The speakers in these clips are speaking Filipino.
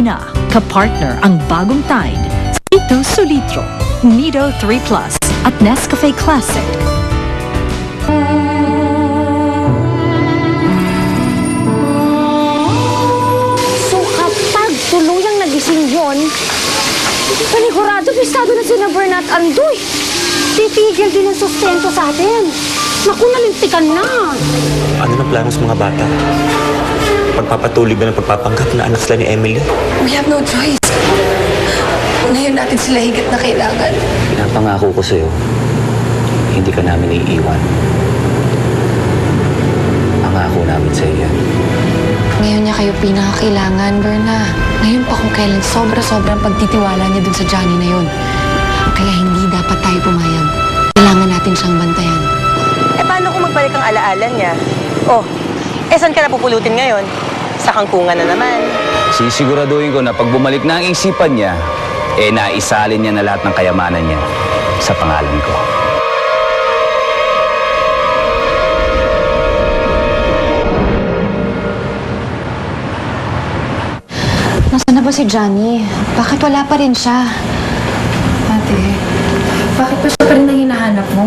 ina, kapartner ang bagong Tide, Sito Solitro, Nido 3 Plus at Nescafe Classic. So kapag tuluyang nagising yun, panigurado pistado na sina Bernat Andoy. Titigil din ang sustento sa atin. Naku, nalintikan na. Ano ng plano sa mga bata? Pagpapatuloy ba ng pagpapanggap na anak sila ni Emily? We have no choice. Ngayon natin sila higit na kailangan. Pinapangako ko sa'yo, hindi ka namin iiwan. Pangako namin sa'yo yan. Ngayon niya kayo pinakakailangan, Berna. Ngayon pa kung kailan sobra-sobrang pagtitiwala niya dun sa Johnny na yun. Kaya hindi dapat tayo pumayag. Kailangan natin siyang bantayan. Eh, paano kung magbalik ang alaala niya? Oh, saan ka na pupulutin ngayon? Sa kangkungan na naman. Sisiguraduhin ko na pag bumalik na ang isipan niya, naisalin niya na lahat ng kayamanan niya sa pangalan ko. Nasaan na ba si Johnny? Bakit wala pa rin siya? Ate, bakit pa siya pa rin ang hinahanap mo?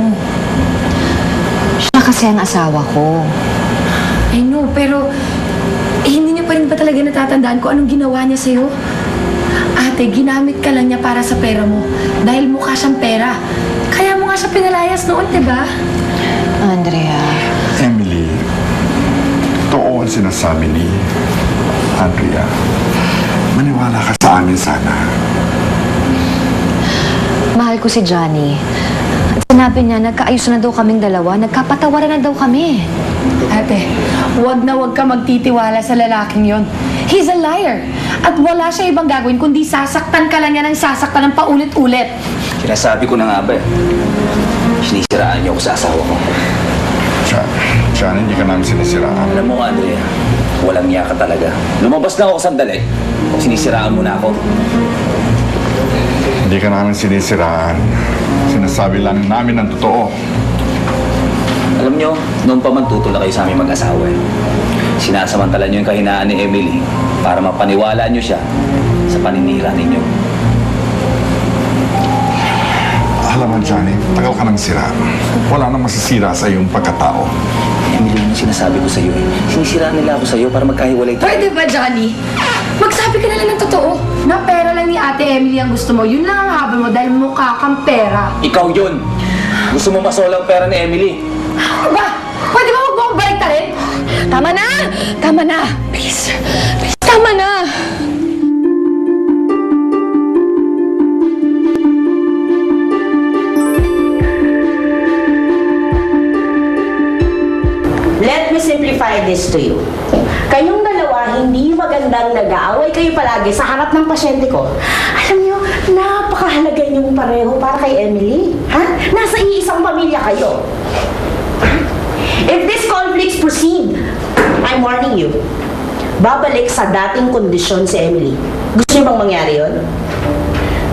Siya kasi ang asawa ko. I know, pero hindi niya pa rin ba talaga natatandaan kung anong ginawa niya sa'yo? Ate, ginamit ka lang niya para sa pera mo dahil mukha siyang pera. Kaya mo nga siya pinalayas noon, diba? Andrea. Emily, totoo ang sinasabi ni Andrea. Maniwala ka sa amin sana. Mahal ko si Johnny. At sinabi niya, nagkaayos na daw kaming dalawa, nagkapatawaran na daw kami. Ate, wag na wag ka magtitiwala sa lalaking yon. He's a liar. At wala siya ibang gagawin kundi sasaktan ka lang niya ng sasaktan ng paulit-ulit. Sinasabi ko na nga ba sinisiraan niyo ako sa asawa ko. Siya, hindi ka namin sinisiraan. Alam mo, Andrea, walang niya ka talaga. Lumabas na ako sandali. Sinisiraan mo na ako. Hindi ka namin sinisiraan. Sinasabi lang namin ang totoo. Alam niyo, noon pa man tutol na kayo sa aming mag-asawa. Sinasamantala niyo yung kahinaan ni Emily para mapaniwala niyo siya sa paninira ninyo. Alam mo, Johnny, tagal ka nang sira. Wala nang masisira sa iyong pagkatao. Emily, yung sinasabi ko sa iyo sinisiraan nila ako sa iyo para magkahiwalay tayo. Pwede ba, Johnny? Magsabi ka na lang ng totoo. Na pera lang ni Ate Emily ang gusto mo. Yun lang ang habol mo dahil mukha kang pera. Ikaw yun! Gusto mo masola ang pera ni Emily? Ba? Pwede ba huwag mo akong baliktarin? Tama na! Tama na! Please! Please, tama na! Let me simplify this to you. Kayong dalawa, hindi magandang nag-aaway kayo palagi sa harap ng pasyente ko. Alam niyo, napakahalaga niyong pareho para kay Emily. Ha? Nasa iisang pamilya kayo. If these conflicts proceed, I'm warning you, babalik sa dating kondisyon si Emily. Gusto niyo bang mangyari yun?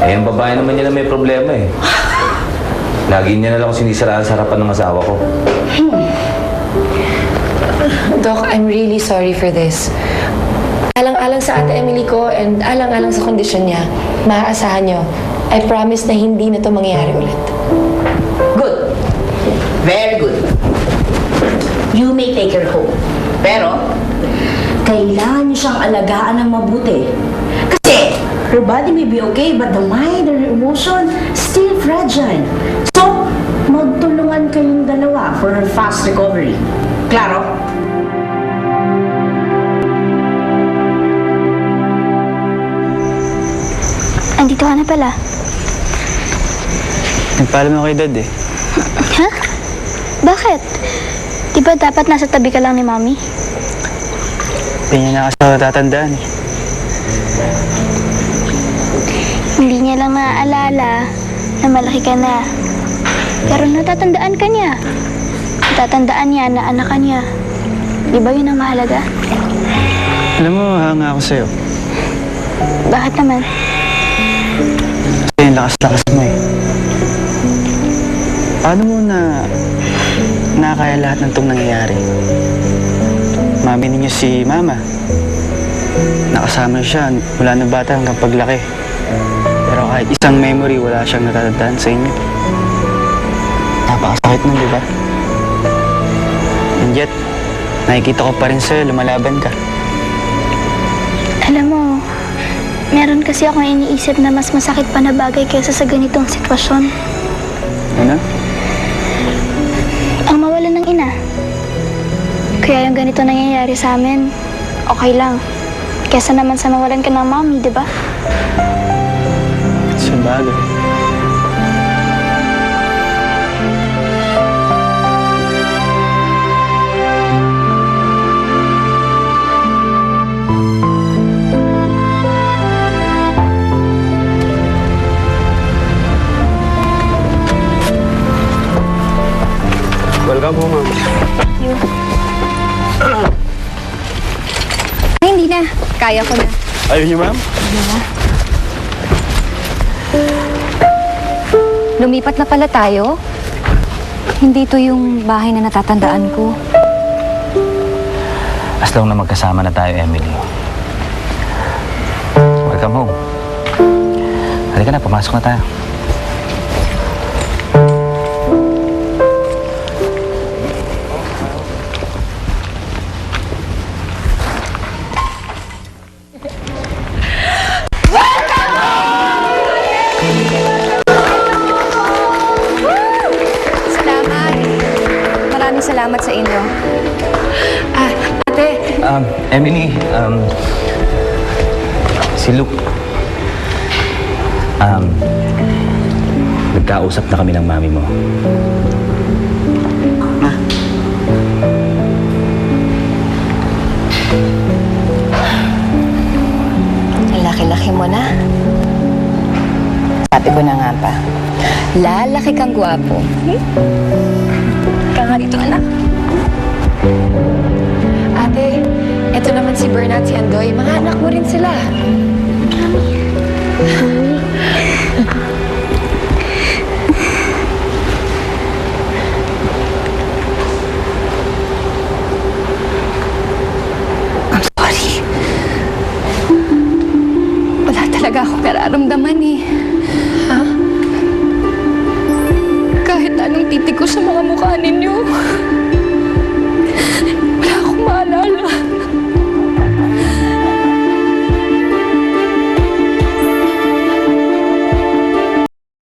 Ang babae naman niya na may problema Lagi niya na lang ako sinisiraan sa harapan ng asawa ko. Doc, I'm really sorry for this. Alang-alang sa Ate Emily ko and alang-alang sa kondisyon niya, maaasahan niyo, I promise na hindi na to mangyayari ulit. Good. Very good. You may take her home. Pero, kailangan niyo siyang alagaan ng mabuti. Kasi, her body may be okay, but the mind and her emotion still fragile. So, magtulungan kayong dalawa for her fast recovery. Klaro? Andito ka na pala. Nagpaalam ako kay Dad Ha? Bakit? Di ba dapat nasa tabi ka lang ni Mommy? Hindi niya na kasi ako natatandaan Hindi niya lang naaalala na malaki ka na. Pero natatandaan ka niya. Natatandaan niya na anak ka niya. Di ba yun ang mahalaga? Alam mo, hanga ako sa'yo. Bakit naman? Kasi yung lakas-lakas mo Paano mo na nakakaya lahat ng itong nangyayari? Mami ninyo si Mama. nakasama siya mula ng bata hanggang paglaki. Pero kahit isang memory, wala siyang natatandaan sa inyo. Napakasakit nun, di ba? And yet, nakikita ko pa rin sa'yo, lumalaban ka. Alam mo, meron kasi akong iniisip na mas masakit pa na bagay kaysa sa ganitong sitwasyon. Ano? Ang mawalan ng ina. Kaya yung ganito nangyayari sa amin, okay lang. Kesa naman sa mawalan ka ng mommy, di ba? Sa bagay. Welcome po, ma'am. Ay, hindi na. Kaya ko na. Ayaw niyo, ma'am? Lumipat na pala tayo. Hindi to yung bahay na natatandaan ko. As long na magkasama na tayo, Emily. Welcome home. Halika na, pumasok na tayo. Salamat. Maraming salamat sa inyo. Ate, Emily, si Luke. Nagkausap na kami ng mami mo. Laki-laki mo na. Sabi ko na nga pa, lalaki kang gwapo. Ka nga dito, anak. ate, eto naman si Bernat, si Andoy. Mga anak mo rin sila. I'm sorry. Wala talaga akong nararamdaman eh. Ha? Kahit anong titig ko sa mga mukha ninyo.